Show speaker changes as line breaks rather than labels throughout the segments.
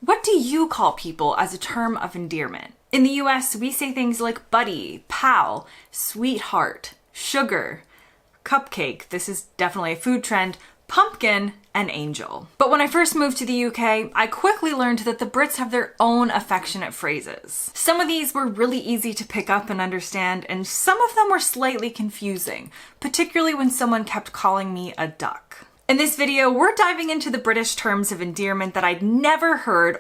What do you call people as a term of endearment? In the US, we say things like buddy, pal, sweetheart, sugar, cupcake, this is definitely a food trend, pumpkin, and angel. But when I first moved to the UK, I quickly learned that the Brits have their own affectionate phrases. Some of these were really easy to pick up and understand, and some of them were slightly confusing, particularly when someone kept calling me a duck. In this video, we're diving into the British terms of endearment that I'd never heard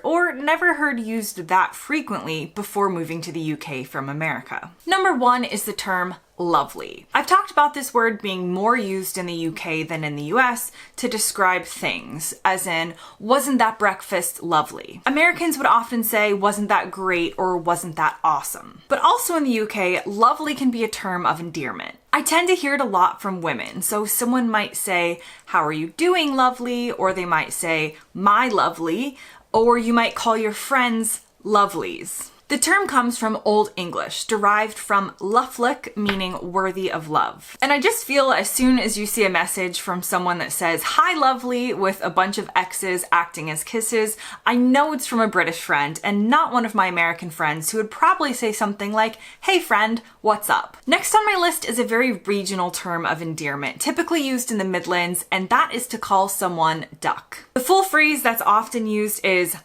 used that frequently before moving to the UK from America. Number one is the term lovely. I've talked about this word being more used in the UK than in the US to describe things, as in, wasn't that breakfast lovely? Americans would often say, wasn't that great, or wasn't that awesome? But also in the UK, lovely can be a term of endearment. I tend to hear it a lot from women, so someone might say, how are you doing, lovely? Or they might say, my lovely, or you might call your friends lovelies. The term comes from Old English, derived from luflic, meaning worthy of love. And I just feel as soon as you see a message from someone that says, hi lovely, with a bunch of X's acting as kisses, I know it's from a British friend and not one of my American friends who would probably say something like, hey friend, what's up? Next on my list is a very regional term of endearment, typically used in the Midlands, and that is to call someone duck. The full phrase that's often used is,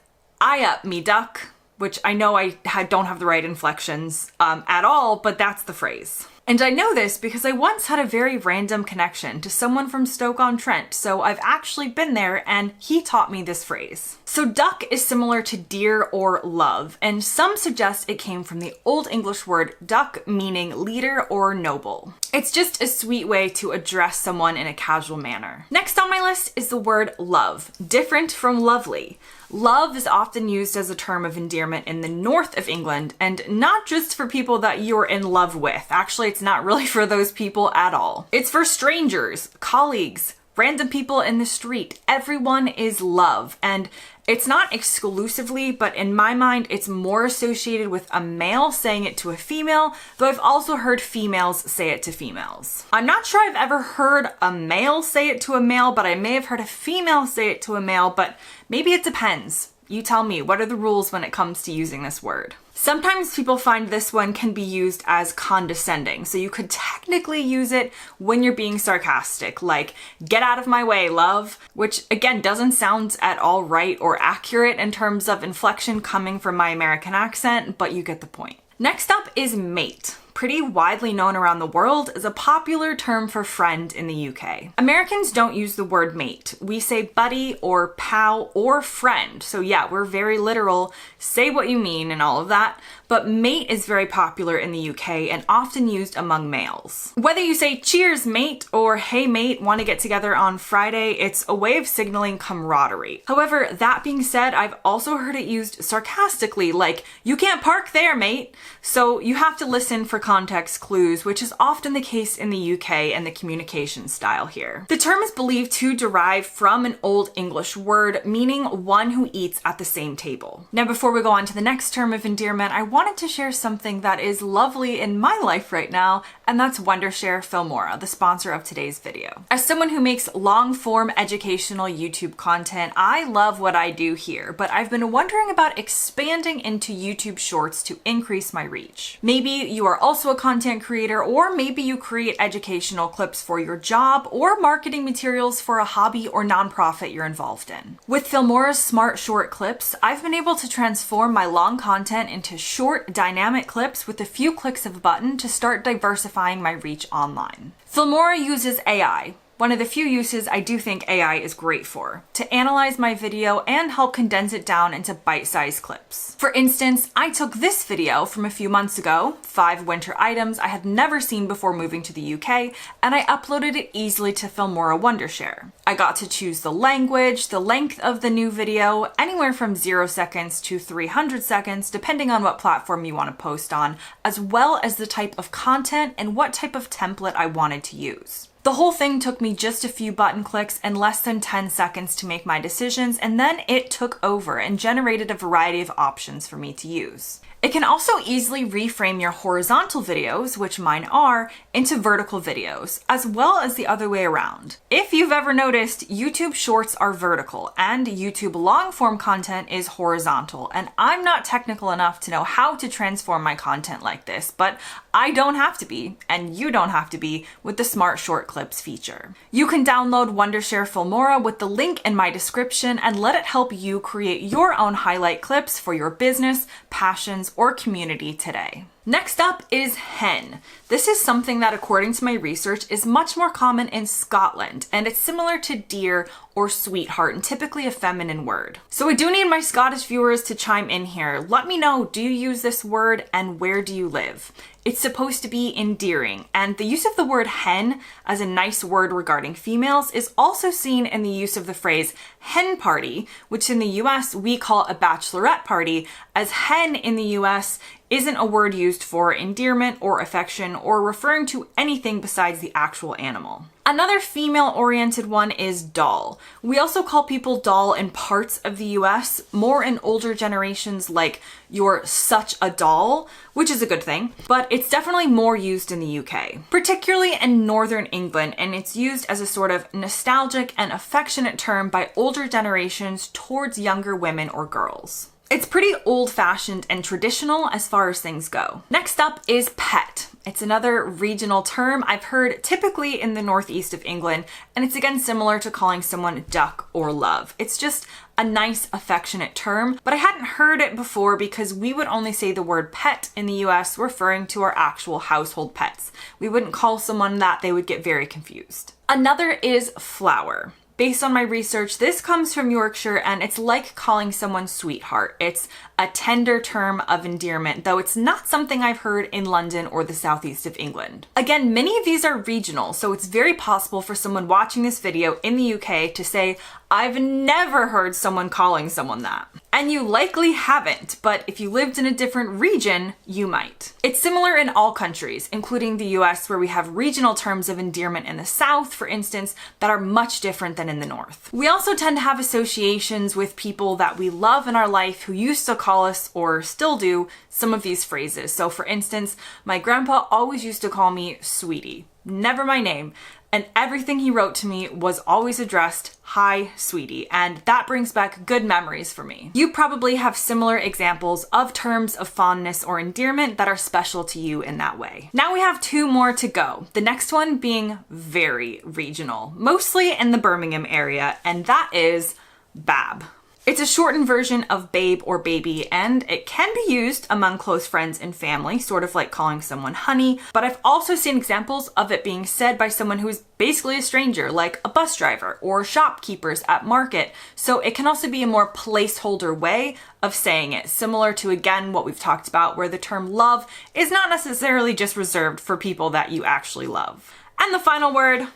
"Aye up, me duck," which I know I don't have the right inflections at all, but that's the phrase. And I know this because I once had a very random connection to someone from Stoke-on-Trent, so I've actually been there and he taught me this phrase. So duck is similar to dear or love, and some suggest it came from the Old English word duck, meaning leader or noble. It's just a sweet way to address someone in a casual manner. Next on my list is the word love, different from lovely. Love is often used as a term of endearment in the north of England, and not just for people that you're in love with. Actually, it's not really for those people at all. It's for strangers, colleagues, random people in the street. Everyone is love, and it's not exclusively, but in my mind, it's more associated with a male saying it to a female, though I've also heard females say it to females. I'm not sure I've ever heard a male say it to a male, but I may have heard a female say it to a male, but maybe it depends. You tell me, what are the rules when it comes to using this word? Sometimes people find this one can be used as condescending, so you could technically use it when you're being sarcastic, like, get out of my way, love, which again doesn't sound at all right or accurate in terms of inflection coming from my American accent, but you get the point. Next up is mate. Pretty widely known around the world as a popular term for friend in the UK. Americans don't use the word mate. We say buddy or pal or friend. So yeah, we're very literal, say what you mean and all of that, but mate is very popular in the UK and often used among males. Whether you say cheers mate or hey mate, want to get together on Friday, it's a way of signaling camaraderie. However, that being said, I've also heard it used sarcastically, like, you can't park there mate. So you have to listen for context clues, which is often the case in the UK and the communication style here. The term is believed to derive from an Old English word meaning one who eats at the same table. Now, before we go on to the next term of endearment, I wanted to share something that is lovely in my life right now, and that's Wondershare Filmora, the sponsor of today's video. As someone who makes long-form educational YouTube content, I love what I do here, but I've been wondering about expanding into YouTube Shorts to increase my reach. Maybe you are also a content creator, or maybe you create educational clips for your job or marketing materials for a hobby or nonprofit you're involved in. With Filmora's smart short clips, I've been able to transform my long content into short, dynamic clips with a few clicks of a button to start diversifying my reach online. Filmora uses AI, one of the few uses I do think AI is great for, to analyze my video and help condense it down into bite-sized clips. For instance, I took this video from a few months ago, 5 winter items I had never seen before moving to the UK, and I uploaded it easily to Filmora Wondershare. I got to choose the language, the length of the new video, anywhere from 0 seconds to 300 seconds, depending on what platform you want to post on, as well as the type of content and what type of template I wanted to use. The whole thing took me just a few button clicks and less than 10 seconds to make my decisions, and then it took over and generated a variety of options for me to use. It can also easily reframe your horizontal videos, which mine are, into vertical videos, as well as the other way around. If you've ever noticed, YouTube Shorts are vertical and YouTube long form content is horizontal, and I'm not technical enough to know how to transform my content like this, but I don't have to be, and you don't have to be, with the Smart Short Clips feature. You can download Wondershare Filmora with the link in my description and let it help you create your own highlight clips for your business, passions, or community today. Next up is hen. This is something that, according to my research, is much more common in Scotland, and it's similar to dear or sweetheart and typically a feminine word. So I do need my Scottish viewers to chime in here. Let me know, do you use this word and where do you live? It's supposed to be endearing, and the use of the word hen as a nice word regarding females is also seen in the use of the phrase hen party, which in the US we call a bachelorette party, as hen in the US isn't a word used for endearment or affection or referring to anything besides the actual animal. Another female-oriented one is doll. We also call people doll in parts of the US, more in older generations like you're such a doll, which is a good thing, but it's definitely more used in the UK, particularly in Northern England, and it's used as a sort of nostalgic and affectionate term by older generations towards younger women or girls. It's pretty old-fashioned and traditional as far as things go. Next up is pet. It's another regional term I've heard typically in the northeast of England, and it's again similar to calling someone duck or love. It's just a nice, affectionate term, but I hadn't heard it before because we would only say the word pet in the US referring to our actual household pets. We wouldn't call someone that, they would get very confused. Another is flower. Based on my research, this comes from Yorkshire and it's like calling someone sweetheart. It's a tender term of endearment, though it's not something I've heard in London or the southeast of England. Again, many of these are regional, so it's very possible for someone watching this video in the UK to say, I've never heard someone calling someone that. And you likely haven't, but if you lived in a different region, you might. It's similar in all countries, including the US, where we have regional terms of endearment in the South, for instance, that are much different than in the North. We also tend to have associations with people that we love in our life who used to call us, or still do, some of these phrases. So for instance, my grandpa always used to call me sweetie, never my name. And everything he wrote to me was always addressed, hi, sweetie, and that brings back good memories for me. You probably have similar examples of terms of fondness or endearment that are special to you in that way. Now we have two more to go, the next one being very regional, mostly in the Birmingham area, and that is bab. It's a shortened version of babe or baby, and it can be used among close friends and family, sort of like calling someone honey, but I've also seen examples of it being said by someone who is basically a stranger, like a bus driver or shopkeepers at market, so it can also be a more placeholder way of saying it, similar to, again, what we've talked about, where the term love is not necessarily just reserved for people that you actually love. And the final word,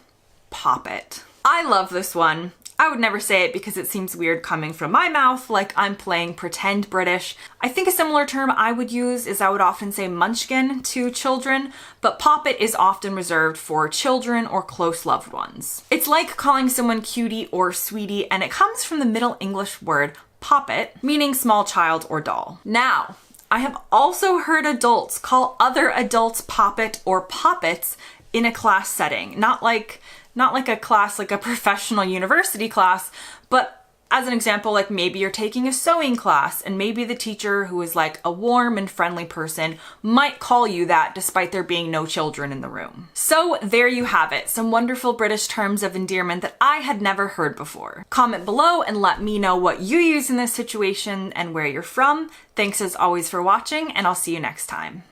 pop it. I love this one. I would never say it because it seems weird coming from my mouth, like I'm playing pretend British. I think a similar term I would use is I would often say munchkin to children, but poppet is often reserved for children or close loved ones. It's like calling someone cutie or sweetie, and it comes from the Middle English word poppet, meaning small child or doll. Now, I have also heard adults call other adults poppet or poppets in a class setting, not like a class, like a professional university class, but as an example, like maybe you're taking a sewing class and maybe the teacher, who is like a warm and friendly person, might call you that despite there being no children in the room. So there you have it, some wonderful British terms of endearment that I had never heard before. Comment below and let me know what you use in this situation and where you're from. Thanks as always for watching, and I'll see you next time.